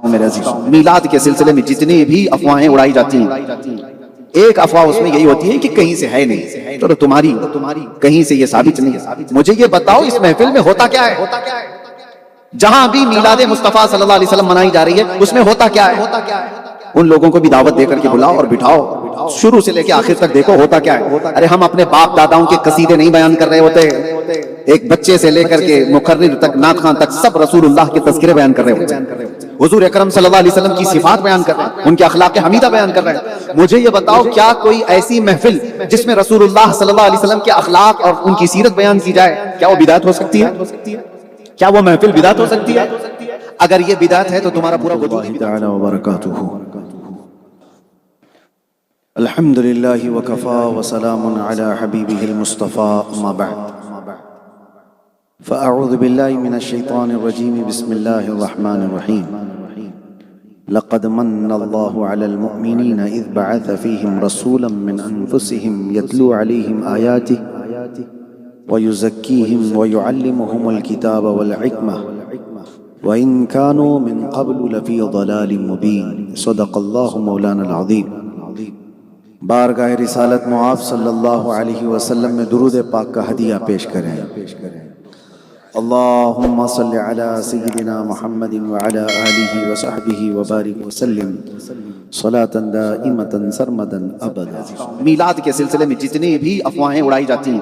میرے عزیز، میلاد کے سلسلے میں جتنی بھی افواہیں اڑائی جاتی ہیں، ایک افواہ اس میں یہی ہوتی ہے کہ کہیں سے ہے نہیں، تو تمہاری کہیں سے یہ ثابت نہیں ہے۔ مجھے یہ بتاؤ اس محفل میں ہوتا کیا ہے؟ جہاں بھی میلاد مصطفیٰ صلی اللہ علیہ وسلم منائی جا رہی ہے اس میں ہوتا کیا ہے؟ ان لوگوں کو بھی دعوت دے کر کے بلاؤ اور بٹھاؤ، شروع سے لے کے آخر تک دیکھو ہوتا کیا ہے۔ ارے ہم اپنے باپ داداؤں کے قصیدے نہیں بیان کر رہے ہوتے، ایک بچے سے لے کر کے مقرر تک، نعت خواں تک، سب رسول اللہ کے تذکرے بیان کر رہے ہوتے ہیں، حضور اکرم صلی اللہ علیہ وسلم کی صفات بیان کر رہے ہیں، ان کے اخلاق حمیدہ بیان کر رہے ہیں۔ مجھے یہ بتاؤ کیا کوئی ایسی محفل جس میں رسول اللہ صلی اللہ علیہ وسلم کے اخلاق اور ان کی سیرت بیان کی جائے، کیا وہ بدعت ہو سکتی ہے؟ کیا وہ محفل بدعت ہو سکتی ہے؟ اگر یہ بدعت ہے تو تمہارا پورا وجود تعالی وبرکاتہ۔ الحمد للہ وکفا وسلام علی حبیبہ المصطفیٰ، اما بعد فاعوذ باللہ من الشیطان الرجیم، بسم اللہ الرحمن الرحیم۔ لقد من اللہ علی المؤمنین اذ بعث فیہم رسولا من انفسہم یتلو علیہم آیاتہ وَيُزَكِّيهِمْ وَيُعَلِّمُهُمُ الْكِتَابَ وَالْحِكْمَةَ وَإِنْ كَانُوا مِنْ قَبْلُ لَفِي ضَلَالٍ مُبِينٍ۔ صدق اللہ مولانا العظیم۔ بارگاہ رسالت معاف صلی اللہ علیہ وسلم میں درود پاک کا ہدیہ پیش کریں۔ اللہم صلی علی سیدنا محمد وعلی آلہ وصحبہ وبارک وسلم صلاة دائمة سرمدا ابدا۔ میلاد کے سلسلے میں جتنی بھی افواہیں اڑائی جاتی ہیں،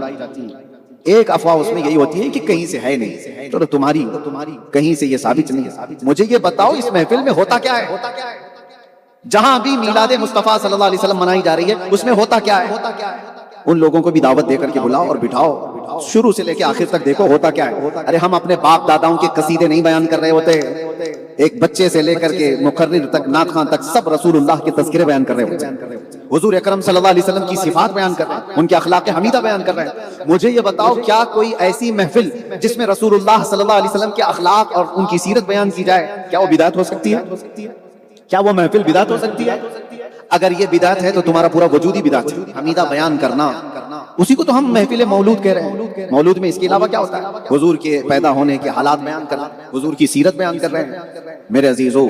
ایک افواہ اس میں یہی ہوتی ہے کہ کہیں سے ہے نہیں، تو تمہاری کہیں سے یہ ثابت نہیں ہے۔ مجھے یہ بتاؤ اس محفل میں ہوتا کیا ہے؟ جہاں بھی میلاد مصطفیٰ صلی اللہ علیہ وسلم منائی جا رہی ہے اس میں ہوتا کیا ہے؟ ان لوگوں کو بھی دعوت دے کر کے بلاؤ اور بٹھاؤ، شروع سے لے کے آخر تک دیکھو ہوتا کیا ہے۔ ارے ہم اپنے باپ داداؤں کے قصیدے نہیں بیان کر رہے ہوتے، ایک بچے سے لے کر کے مقرر تک، نعت خواں تک، سب رسول اللہ کے تذکرے بیان کر رہے ہوتے ہیں، حضور اکرم صلی اللہ علیہ وسلم کی صفات بیان کر رہے ہیں، ان کے اخلاق حمیدہ بیان کر رہے ہیں۔ مجھے یہ بتاؤ کیا کوئی ایسی محفل جس میں رسول اللہ صلی اللہ علیہ وسلم کے اخلاق اور ان کی سیرت بیان کی جائے، کیا وہ بدعت ہو سکتی ہے؟ کیا وہ محفل بدعت ہو سکتی ہے؟ اگر یہ بدعت ہے تو تمہارا پورا وجود ہی بدعت ہے۔ حمیدہ بیان کرنا، اسی کو تو ہم محفل مولود کہہ رہے ہیں۔ مولود میں اس کے علاوہ کیا ہوتا ہے؟ حضور کے پیدا ہونے کے حالات بیان کرنا، حضور کی سیرت بیان کر رہے ہیں۔ میرے عزیزو،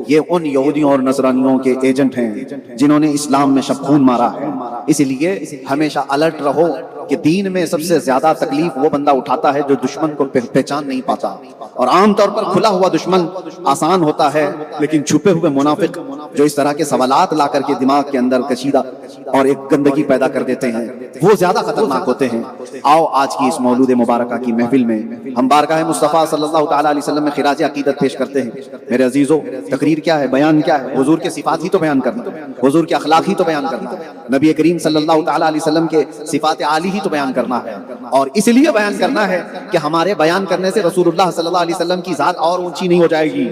یہ ان یہودیوں اور نصرانیوں کے ایجنٹ ہیں جنہوں نے اسلام میں شب خون مارا ہے۔ اس لیے ہمیشہ الرٹ رہو کہ دین میں سب سے زیادہ تکلیف وہ بندہ اٹھاتا ہے جو دشمن کو پہچان نہیں پاتا، اور عام طور پر کھلا ہوا دشمن آسان ہوتا ہے، لیکن چھپے ہوئے منافق جو اس طرح کے سوالات لا کر کے دماغ کے اندر کشیدہ اور ایک گندگی پیدا کر دیتے ہیں، وہ زیادہ خطرناک ہوتے ہیں۔ آؤ آج کی اس مولود مبارکہ کی محفل میں ہم بارگاہ مصطفیٰ صلی اللہ تعالیٰ علیہ وسلم میں خراج عقیدت پیش کرتے ہیں۔ میرے عزیزو، تقریر کیا ہے، بیان کیا ہے؟ حضور کے صفات ہی تو بیان کرنا، حضور کے اخلاق ہی تو بیان کرنا، نبی کریم صلی اللہ تعالیٰ علیہ وسلم کے صفات عالی ہی تو بیان کرنا ہے، اور اس لیے بیان کرنا ہے کہ ہمارے بیان کرنے سے رسول اللہ صلی اللہ علیہ وسلم کی ذات اور اونچی نہیں ہو جائے گی،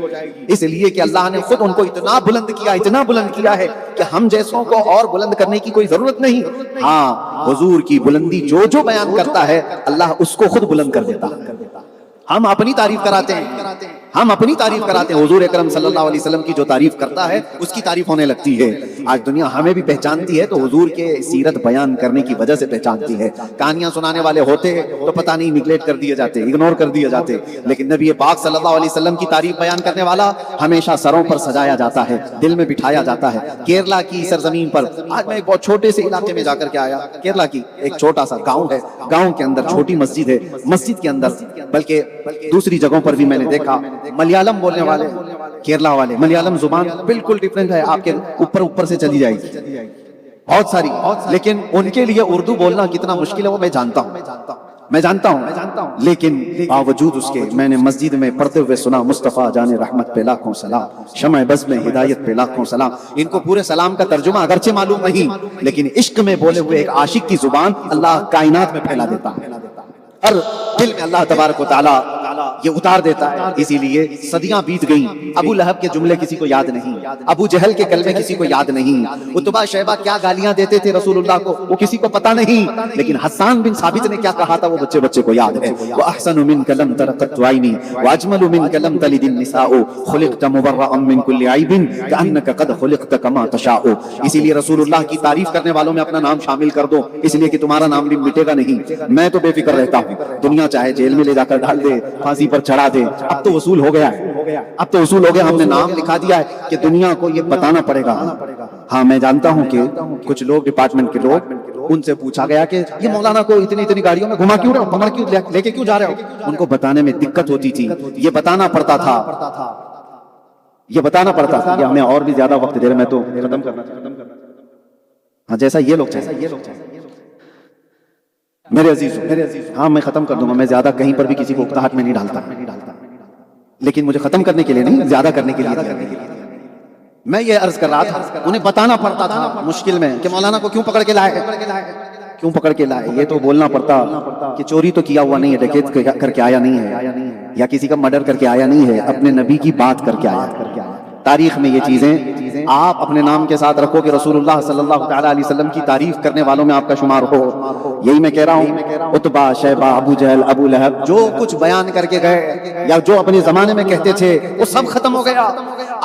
اس لیے کہ اللہ نے خود ان کو اتنا بلند کیا، اتنا بلند کیا ہے کہ ہم جیسوں کو اور بلند کرنے کی کوئی ضرورت نہیں۔ ہاں، حضور کی بلندی جو بیان کرتا ہے اللہ اس کو خود بلند کر دیتا ہے۔ ہم اپنی تعریف کراتے ہیں، ہم اپنی تعریف کراتے ہیں، حضور اکرم صلی اللہ علیہ وسلم کی جو تعریف کرتا ہے اس کی تعریف ہونے لگتی ہے۔ آج دنیا ہمیں بھی پہچانتی ہے تو حضور کے سیرت بیان کرنے کی وجہ سے پہچانتی ہے۔ کہانیاں سنانے والے ہوتے تو پتہ نہیں نگلیکٹ کر دیے جاتے، اگنور کر دیے جاتے، لیکن نبی پاک صلی اللہ علیہ وسلم کی تعریف بیان کرنے والا ہمیشہ سروں پر سجایا جاتا ہے، دل میں بٹھایا جاتا ہے۔ کیرلا کی سرزمین پر آج میں ایک بہت چھوٹے سے علاقے میں جا کر کے آیا، کیرلا کی ایک چھوٹا سا گاؤں ہے، گاؤں کے اندر چھوٹی مسجد ہے، مسجد کے اندر بلکہ دوسری جگہوں پر بھی میں نے دیکھا ملیالم بولنے والے، کیرلا والے، ملیالم زبان بالکل ڈیفرنٹ ہے، آپ کے اوپر سے چلی جائے گی بہت ساری، لیکن ان کے لیے اردو بولنا کتنا مشکل ہے وہ میں جانتا ہوں، لیکن باوجود اس کے میں نے مسجد میں پڑھتے ہوئے سنا مصطفیٰ جان رحمت پہ لاکھوں سلام، شمع بزم ہدایت پہ لاکھوں سلام۔ ان کو پورے سلام کا ترجمہ اگرچہ معلوم نہیں، لیکن عشق میں بولے ہوئے ایک عاشق کی زبان اللہ کائنات میں پھیلا دیتا ہے، ہر دل میں اللہ تبارک و تعالیٰ یہ اتار دیتا ہے۔ اسی لیے صدیاں بیت گئیں، ابو لہب کے جملے کسی کو یاد نہیں، ابو جہل کے کلمے کسی کو یاد نہیں، عتبہ شیبہ کیا گالیاں دیتے تھے رسول اللہ کو وہ کسی کو پتہ نہیں، لیکن حسان بن ثابت نے کیا کہا تھا وہ بچے کو یاد ہے۔ وَأَحْسَنُ مِنْكَ لَمْ تَرَ قَطُّ عَيْنِي وَأَجْمَلُ مِنْكَ لَمْ تَلِدِ النِّسَاءُ خُلِقْتَ مُبَرَّأً مِنْ كُلِّ عَيْبٍ كَأَنَّكَ قَدْ خُلِقْتَ كَمَا تَشَاءُ۔ اسی لیے رسول اللہ کی تعریف کرنے والوں میں اپنا نام شامل کر دو، اس لیے کہ تمہارا نام بھی مٹے گا نہیں۔ میں تو بے فکر رہتا ہوں، دنیا چاہے جیل میں لے جا کر ڈال دے، پھانسی کسی پر چڑھا دیں. اب تو وصول ہو گیا ہے, اب تو وصول ہو گیا, ہم نے نام لکھا دیا ہے کہ دنیا کو یہ بتانا پڑے گا. ہاں میں جانتا ہوں کہ کچھ لوگ ڈپارٹمنٹ کے لوگ, ان سے پوچھا گیا کہ یہ مولانا کو اتنی گاڑیوں میں گھما کیوں رہے ہو, کیوں لے کے کیوں جا رہے ہو. ان کو بتانے میں دقت ہوتی تھی, یہ بتانا پڑتا تھا, یہ بتانا پڑتا تھا. ہمیں اور بھی زیادہ وقت دے رہے, میں تو ختم کرنا چاہتا ہوں. ہاں جیسا یہ لوگ چاہیے میرے عزیز, ہاں میں ختم کر دوں گا. میں زیادہ کہیں پر بھی کسی کو اکتاہٹ میں نہیں ڈالتا, لیکن مجھے ختم کرنے کے لیے نہیں, زیادہ کرنے کے لیے. میں یہ عرض کر رہا تھا, انہیں بتانا پڑتا تھا مشکل میں کہ مولانا کو کیوں پکڑ کے لائے, کیوں پکڑ کے لائے. یہ تو بولنا پڑتا کہ چوری تو کیا ہوا نہیں ہے, ڈکیت کر کے آیا نہیں ہے, یا کسی کا مرڈر کر کے آیا نہیں ہے, اپنے نبی کی بات کر کے آیا. تاریخ میں یہ چیزیں آپ اپنے نام کے ساتھ رکھو کہ رسول اللہ صلی اللہ تعالی علیہ وسلم کی تعریف کرنے والوں میں آپ کا شمار ہو. یہی میں کہہ رہا ہوں, عتبہ, شیبہ, ابو جہل, ابو لہب, جو کچھ بیان کر کے گئے یا جو اپنے زمانے میں کہتے تھے وہ سب ختم ہو گیا.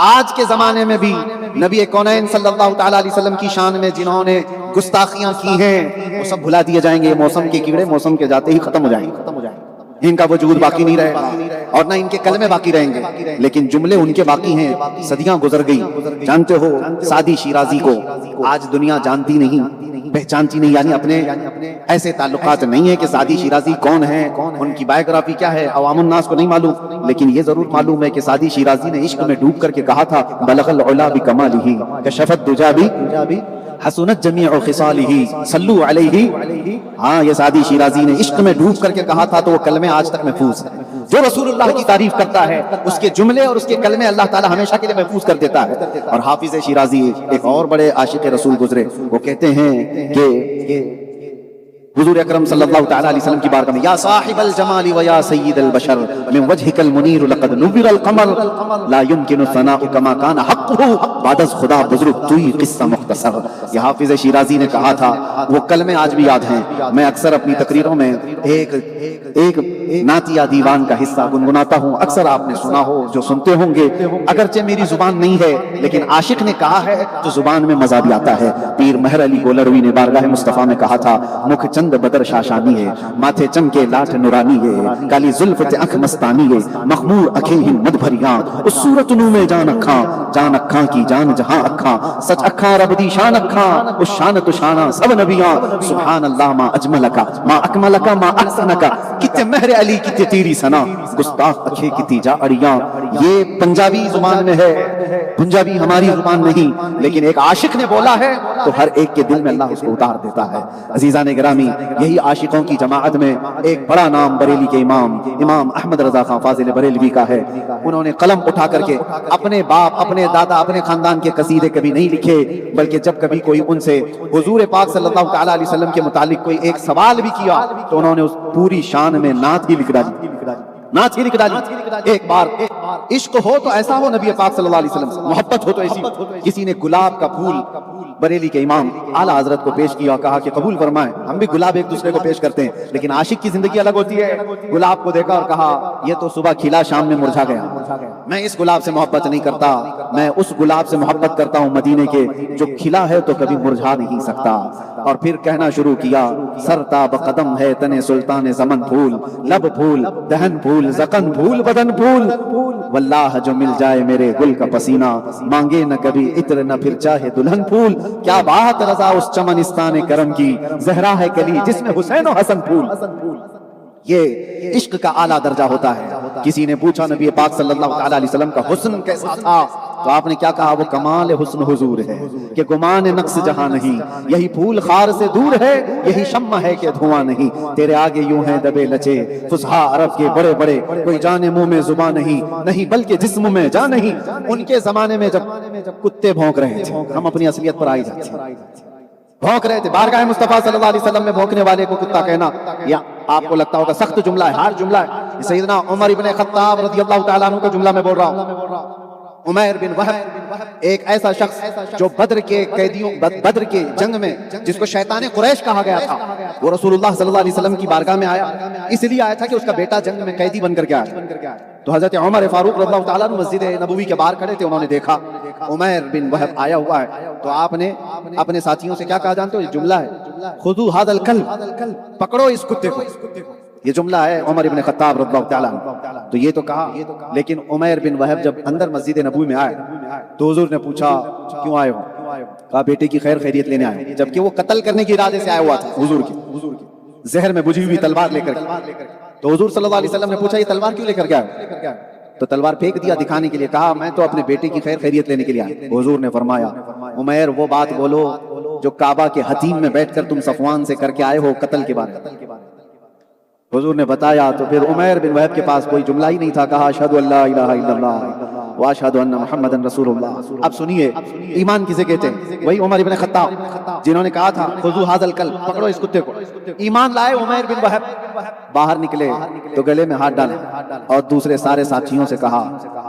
آج کے زمانے میں بھی نبی کونین صلی اللہ تعالی علیہ وسلم کی شان میں جنہوں نے گستاخیاں کی ہیں وہ سب بھلا دیے جائیں گے. موسم کے کیڑے موسم کے جاتے ہی ختم ہو جائیں گے, ان کا وجود باقی نہیں رہے گا اور نہ ان کے کلمے باقی رہیں گے, لیکن جملے ان کے باقی ہیں. صدیاں گزر گئی. جانتے ہو سعدی شیرازی کو آج دنیا جانتی نہیں, پہچانتی نہیں, یعنی اپنے ایسے تعلقات نہیں ہے کہ سعدی شیرازی کون ہے, ان کی بایوگرافی کیا ہے, عوام الناس کو نہیں معلوم. لیکن یہ ضرور معلوم ہے کہ سعدی شیرازی نے عشق میں ڈوب کر کے کہا تھا بلغ العلا بکمالہ کشفت دجا بھی حسنت جمیع خصالہ صلو علیہ. ہاں یہ سعدی شیرازی نے عشق میں ڈوب کر کے کہا تھا, تو وہ کلمے آج تک محفوظ ہیں. جو رسول اللہ کی تعریف کرتا ہے اس کے جملے اور اس کے کلمے اللہ تعالی ہمیشہ کے لیے محفوظ کر دیتا ہے. اور حافظ شیرازی ایک اور بڑے عاشق رسول گزرے, وہ کہتے ہیں کہ حضور اکرم صلی اللہ تعالی علیہ وسلم کی بارگاہ میں یا صاحب الجمال و یا سید البشر من وجهك المنیر لقد نور القمر لا يمكن ثناء كما كان حقه بعد از خدا بزرگ توئی قصہ مختصر. یہ حافظ شیرازی نے کہا تھا, وہ کلمے آج بھی یاد ہیں. میں اکثر اپنی تقریروں میں ایک نعتیہ دیوان کا حصہ گنگناتا ہوں, اکثر آپ نے سنا ہو, جو سنتے ہوں گے. اگرچہ میری زبان نہیں ہے لیکن عاشق نے کہا ہے تو زبان میں مزہ بھی آتا ہے. پیر مہر علی گولروی نے بارگاہ مصطفیٰ میں کہا تھا مکھ چند بدر شاشانی ہے, ماتھے چمکے لاٹھ نورانی ہے, کالی زلفت اکھ مستانی ہے, مخمور اکھیں ہیں مد بھریاں, اس صورت نو میں جان اکھاں کی جان جہاں اکھاں, سچ اکھاں رب دی شان اکھاں, اس شان تو شاناں سب نبیاں, سبحان اللہ ما اجملکا ما اکملکا ما احسنکا, کتے مہر علی کتے تیری سنا, گستاخ اکھے کتی جا اڑیاں. یہ پنجابی زبان میں ہے, پنجابی ہماری زبان نہیں, لیکن ایک عاشق نے بولا ہے تو ہر ایک کے دل میں اللہ اس کو اتار دیتا ہے. عزیزان گرامی, یہی عاشقوں کی جماعت میں ایک بڑا نام بریلی کے امام احمد رضا خان فاضل بریلوی کا ہے. انہوں نے قلم اٹھا کر کے اپنے باپ, اپنے دادا, اپنے خاندان کے قصیدے کبھی نہیں لکھے, بلکہ جب کبھی کوئی ان سے حضور پاک صلی اللہ تعالی علیہ وسلم کے متعلق کوئی ایک سوال بھی کیا تو انہوں نے اس پوری شان میں نعت ہی لکھ ڈالی, نعت ہی لکھ ڈالی. ایک بار عشق ہو تو ایسا ہو نبی پاک صلی اللہ علیہ وسلم سے, محبت ہو تو ایسی. کسی نے گلاب کا پھول بریلی کے امام اعلیٰ حضرت کو پیش کیا, کہا کہ قبول فرمائیں, ہم بھی گلاب ایک دوسرے کو پیش کرتے ہیں, لیکن عاشق کی زندگی الگ ہوتی ہے. گلاب کو دیکھا اور کہا یہ تو صبح کھلا شام میں مرجھا گیا, میں اس گلاب سے محبت نہیں کرتا, میں اس گلاب سے محبت کرتا ہوں مدینے کے جو کھلا ہے تو کبھی مرجھا نہیں سکتا. اور پھر کہنا شروع کیا سرتاب قدم ہے تنے سلطان زمن پھول, لب پھول دہن پھول زقن پھول بدن پھول, واللہ جو مل جائے میرے گل کا پسینہ, مانگے نہ کبھی عطر نہ پھر چاہے دلہن پھول. کیا بات رضا اس چمنستان کرم کی, زہرا ہے کلی جس میں حسین و حسن پھول. یہ عشق کا اعلیٰ درجہ ہوتا ہے. کسی نے پوچھا نبی پاک صلی اللہ تعالی علیہ وسلم کا حسن کیسا تھا, تو آپ نے کیا کہا, وہ کمال حسن حضور ہے کہ گمان نقص جہاں نہیں, یہی پھول خار سے دور ہے, یہی شمع ہے کہ دھواں نہیں. تیرے آگے یوں ہیں دبے لچے فصحا عرب کے بڑے بڑے, کوئی جانے منہ میں زبان نہیں بلکہ جسم میں جان نہیں. ان کے زمانے میں جب کتے بھونک رہے تھے, ہم اپنی اصلیت پر آئی جاتے ہیں, بھونک رہے تھے, بارگاہ مصطفیٰ صلی اللہ علیہ وسلم میں بھونکنے والے کو کتا کہنا, یا آپ کو لگتا ہوگا سخت جملہ ہے, ہارڈ جملہ ہے. سیدنا عمر ابن خطاب رضی اللہ تعالیٰ عنہ کا جملہ میں بول رہا ہوں. عمیر بن وہب ایک ایسا شخص جو بدر کے جنگ میں جس کو شیطان قریش کہا گیا تھا, وہ رسول اللہ صلی اللہ علیہ وسلم کی بارگاہ میں آیا, اس لیے آیا تھا کہ اس کا بیٹا جنگ میں قیدی بن کر کے آیا. تو حضرت عمر فاروق رضی اللہ تعالیٰ عنہ مسجد نبوی کے باہر کھڑے تھے, انہوں نے دیکھا عمیر بن وہب آیا ہوا ہے, تو آپ نے اپنے ساتھیوں سے کیا کہا جانتے ہو, یہ جملہ ہے, خذو ھذا الکلب, پکڑو اس کتے کو. یہ جملہ ہے عمر ابن خطاب رضی اللہ تعالیٰ عنہ. تو یہ تو کہا، لیکن عمیر بن وہب جب اندر مسجد نبوی میں آئے تو حضور نے پوچھا کیوں آئے ہو؟ کہا بیٹے کی خیر خیریت لینے آئے ہوں، جبکہ وہ قتل کرنے کے ارادے سے آیا ہوا تھا حضور کی، زہر میں بجھی ہوئی تلوار لے کر کے. تو حضور صلی اللہ علیہ وسلم نے پوچھا یہ تلوار کیوں لے کر گیا؟ تو تلوار پھینک دیا دکھانے کے لیے. کہا میں تو اپنے بیٹے کی خیر خیریت لینے کے لیے آیا. حضور نے فرمایا عمیر وہ بات بولو جو کعبہ کے حتیم میں بیٹھ کر تم صفوان سے کر کے آئے ہو قتل کے بارے میں. حضور نے بتایا تو پھر عمیر بن وہب کے پاس کوئی جملہ ہی نہیں تھا. کہا اشہد ان لا الہ الا اللہ واشہد ان محمد رسول اللہ. اب سنیے ایمان کسے کہتے ہیں؟ وہی عمر بن خطاب جنہوں نے کہا تھا خذوا ھذا الکلب، پکڑو اس کتے کو. ایمان لائے عمیر بن وہب، باہر نکلے تو گلے میں ہاتھ ڈالے اور دوسرے سارے ساتھیوں سے کہا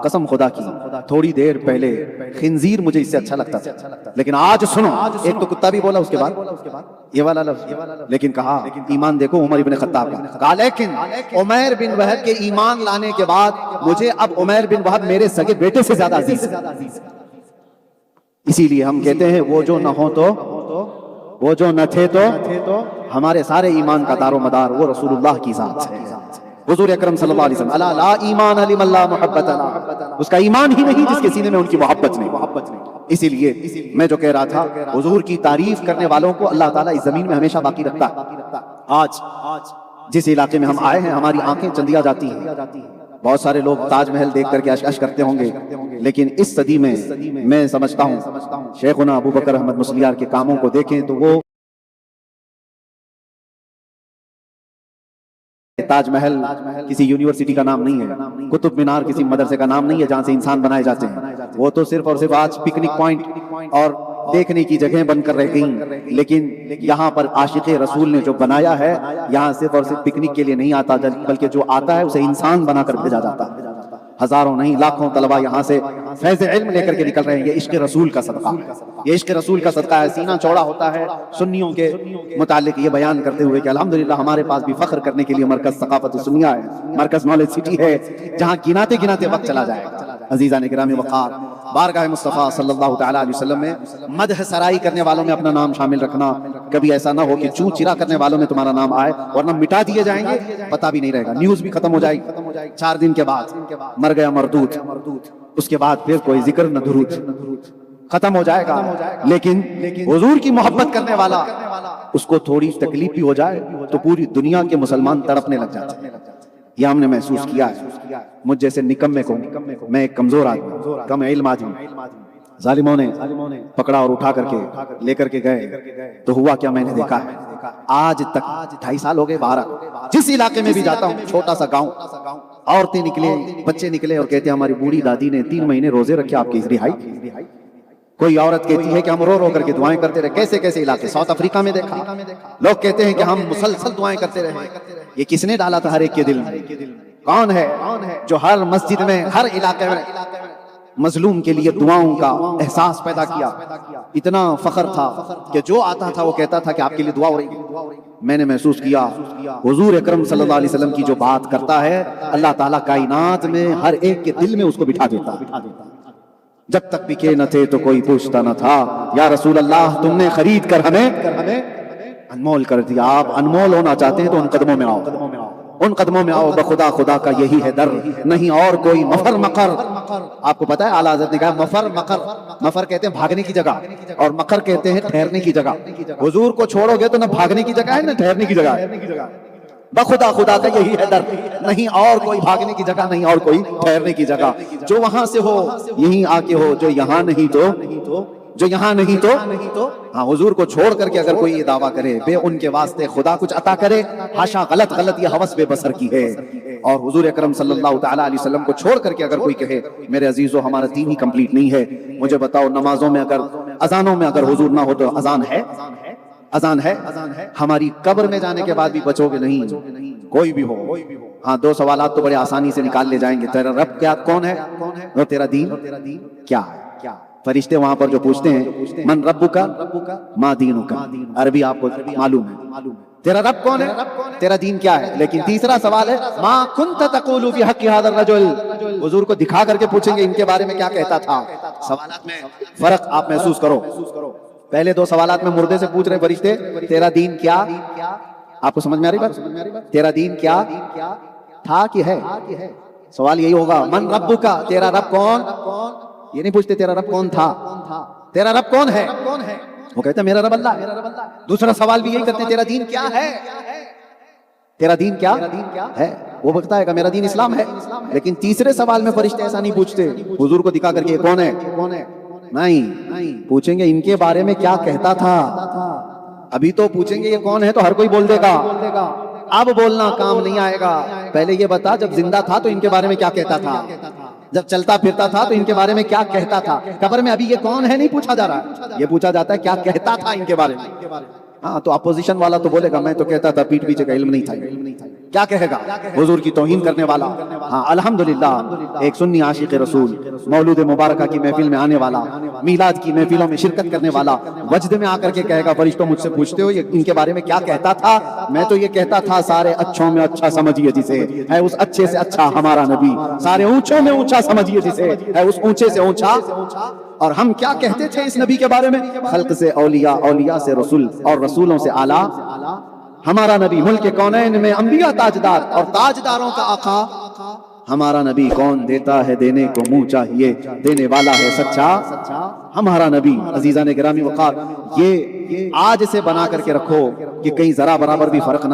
قسم خدا کی تھوڑی دیر پہلے خنزیر مجھے اس سے اچھا لگتا تھا، لیکن آج سنو. ایک تو کتا بھی بولا اس کے بعد یہ والا لفظ، لیکن کہا ایمان دیکھو عمر بن خطاب کا. کہا لیکن عمیر بن وہب کے ایمان لانے کے بعد مجھے اب عمیر بن وہب میرے سگے بیٹے سے زیادہ عزیز ہے. اسی لیے ہم کہتے ہیں وہ جو نہ ہو تو، وہ جو نہ تھے تو، ہمارے سارے ایمان کا دار و مدار وہ رسول اللہ کی ذات ہے. حضور اکرم صلی اللہ علیہ وسلم الا لا ایمان لمن لا محبت له، اس کا ایمان ہی نہیں جس کے سینے میں ان کی محبت نہیں. اسی لیے میں جو کہہ رہا تھا حضور کی تعریف کرنے والوں کو اللہ تعالیٰ اس زمین میں ہمیشہ باقی رکھتا ہے. آج جس علاقے میں ہم آئے ہیں ہماری آنکھیں چندیا جاتی ہیں. بہت سارے لوگ تاج محل دیکھ کر کے اشعش کرتے ہوں گے، لیکن اس صدی میں میں سمجھتا ہوں شیخنا ابو بکر احمد مسلیار کے کاموں کو دیکھیں تو وہ تاج محل کسی یونیورسٹی کا نام نہیں ہے، قطب مینار کسی مدرسے کا نام نہیں ہے جہاں سے انسان بنائے جاتے ہیں. وہ تو صرف اور صرف آج پکنک پوائنٹ اور دیکھنے کی جگہیں بن کر رہ گئی. لیکن یہاں پر عاشق رسول نے جو بنایا ہے یہاں صرف اور صرف پکنک کے لیے نہیں آتا، بلکہ جو آتا ہے اسے انسان بنا کر بھیجا جاتا ہے. ہزاروں نہیں لاکھوں طلبہ یہاں سے فیض علم لے کر کے نکل رہے ہیں. یہ عشق رسول کا صدقہ، یہ عشق رسول کا صدقہ ہے. سینہ چوڑا ہوتا ہے سنیوں کے متعلق یہ بیان کرتے ہوئے کہ الحمدللہ ہمارے پاس بھی فخر کرنے کے لیے مرکز ثقافت سنیہ ہے، مرکز نالج سٹی ہے، جہاں گناتے گناتے وقت چلا جائے گا. عزیزان گرامی وقار، بارگاہ مصطفیٰ صلی اللہ تعالیٰ علیہ وسلم میں مدح سرائی کرنے والوں میں اپنا نام شامل رکھنا. کبھی ایسا نہ ہو کہ چوں چرا کرنے والوں میں تمہارا نام آئے ورنہ مٹا دیے جائیں گے، پتہ بھی نہیں رہے گا، نیوز بھی ختم ہو جائے گی. 4 دن کے بعد مر گیا مردود، اس کے بعد پھر کوئی ذکر نہ درود، ختم ہو جائے گا. لیکن حضور کی محبت کرنے والا اس کو تھوڑی تکلیف بھی ہو جائے تو پوری دنیا کے مسلمان تڑپنے لگ جاتے ہیں. یہ ہم نے محسوس کیا ہے. مجھ جیسے نکمے کو، میں ایک کمزور آدمی، کم علم آدمی، ظالموں نے پکڑا اور اٹھا کر کے لے کر کے گئے تو ہوا کیا میں نے دیکھا ہے. آج تک 2.5 سال ہو گئے باہر، جس علاقے میں بھی جاتا ہوں چھوٹا سا گاؤں، عورتیں نکلے بچے نکلے اور کہتے ہیں ہماری بوڑھی دادی نے 3 مہینے روزے رکھے آپ کی رہائی. کوئی عورت کہتی ہے کہ ہم رو رو کر کے دعائیں کرتے رہے. کیسے کیسے علاقے ساؤتھ افریقہ میں دیکھا، لوگ کہتے ہیں کہ ہم مسلسل دعائیں کرتے رہے. یہ کس نے ڈالا تھا ہر ایک کے دل میں؟ کون ہے جو ہر مسجد میں ہر علاقے میں مظلوم کے لیے دعاؤں کا احساس پیدا کیا؟ اتنا فخر تھا کہ جو آتا تھا وہ کہتا تھا کہ آپ کے لیے دعا ہو رہی ہے. میں نے محسوس کیا حضور اکرم صلی اللہ علیہ وسلم کی جو بات کرتا ہے اللہ تعالیٰ کائنات میں ہر ایک کے دل میں اس کو بٹھا دیتا. جب تک بکے نہ تھے تو کوئی پوچھتا نہ تھا، یا رسول اللہ تم نے خرید کر ہمیں انمول کر دیا. آپ انمول ہونا چاہتے ہیں تو ان قدموں میں آؤ، ان قدموں میں آؤ. بخدا خدا کا یہی ہے در، نہیں اور کوئی مفر مقر. آپ کو پتا ہے اعلیٰ حضرت نے کہا مفر مقر، مفر کہتے ہیں بھاگنے کی جگہ اور مقر کہتے ہیں ٹھہرنے کی جگہ. حضور کو چھوڑو گے تو نہ بھاگنے کی جگہ ہے نہ ٹھہرنے کی جگہ ہے. بخدا خدا کا یہی ہے در، نہیں اور کوئی بھاگنے کی جگہ نہیں اور کوئی ٹھہرنے کی جگہ. جو وہاں سے ہو یہیں آ کے ہو، جو یہاں نہیں تو، جو یہاں نہیں تو ہاں. حضور کو چھوڑ کر کے اگر کوئی یہ دعویٰ کرے بے ان کے واسطے خدا کچھ عطا کرے، حاشا غلط یہ ہوس بے بسر کی ہے. اور حضور اکرم صلی اللہ تعالیٰ علیہ وسلم کو چھوڑ کر کے اگر کوئی کہے میرے عزیزو ہمارا دین ہی کمپلیٹ نہیں ہے. مجھے بتاؤ نمازوں میں اگر اذانوں میں اگر حضور نہ ہو تو اذان ہے؟ اذان ہے؟ ہماری قبر میں جانے کے بعد بھی بچو گے نہیں کوئی بھی ہو. ہاں 2 سوالات تو بڑے آسانی سے نکال لے جائیں گے. تیرا رب کیا کون ہے اور تیرا دین کیا ہے؟ فرشتے وہاں پر جو پوچھتے ہیں من ربک ما دینک، عربی آپ کو معلوم ہے، تیرا رب کون ہے تیرا دین کیا ہے. لیکن تیسرا سوال ہے ما کنت تقول فی حق ھذا الرجل، حضور کو دکھا کر کے پوچھیں گے ان کے بارے میں کیا کہتا تھا. سوالات میں فرق آپ محسوس کرو. پہلے 2 سوالات میں مردے سے پوچھ رہے فرشتے تیرا دین کیا، آپ کو سمجھ میں آ رہی بات؟ تیرا دین کیا تھا کہ ہے؟ سوال یہی ہوگا، من ربک، تیرا رب کون؟ یہ نہیں پوچھتے تیرا رب کون تھا، تیرا رب کون ہے؟ وہ کہتے ہیں میرا رب اللہ ہے۔ دوسرا سوال بھی یہی کرتے ہیں، تیرا دین کیا ہے؟ تیرا دین کیا ہے؟ وہ بتائے گا میرا دین اسلام ہے۔ لیکن تیسرے سوال میں فرشتے ایسا نہیں پوچھتے حضور کو دکھا کر کے کون ہے، نہیں پوچھیں گے ان کے بارے میں کیا کہتا تھا۔ ابھی تو پوچھیں گے یہ کون ہے تو ہر کوئی بول دے گا، اب بولنا کام نہیں آئے گا۔ پہلے یہ بتا جب زندہ تھا تو ان کے بارے میں کیا کہتا تھا، جب چلتا پھرتا تھا تو ان کے بارے میں کیا کہتا تھا۔ قبر میں ابھی یہ کون ہے نہیں پوچھا جا رہا، یہ پوچھا جاتا ہے کیا کہتا تھا ان کے بارے میں۔ ہاں تو اپوزیشن والا تو بولے گا میں تو کہتا تھا، پیٹھ پیچھے کا علم نہیں تھا، کیا کہے گا حضور کی توہین کرنے والا۔ ہاں الحمدللہ ایک سنی عاشق رسول، مولود مبارکہ کی محفل میں آنے والا، میلاد کی محفلوں میں شرکت کرنے والا، وجد میں آ کر کے کہے گا فرشتوں مجھ سے پوچھتے ہو یہ ان کے بارے میں کیا کہتا تھا؟ میں تو یہ کہتا تھا سارے اچھوں میں اچھا سمجھیے جسے، ہے اس اچھے سے اچھا ہمارا نبی، سارے اونچوں میں اونچا سمجھیے جسے، ہے اس اونچے سے اونچا۔ اور ہم کیا کہتے تھے اس نبی کے بارے میں؟ خلق سے اولیاء، اولیاء سے رسول، اور رسولوں سے اعلیٰ ہمارا نبی، ملک کونین میں انبیاء تاجدار اور تاجداروں کا آقا ہمارا نبی۔ کون دیتا ہے دینے کو منہ چاہیے، دینے والا ہے سچا ہمارا نبی۔ عزیزان گرامی وقار، یہ آج سے بنا کر کے رکھو کہ کہیں ذرا برابر بھی فرق نہ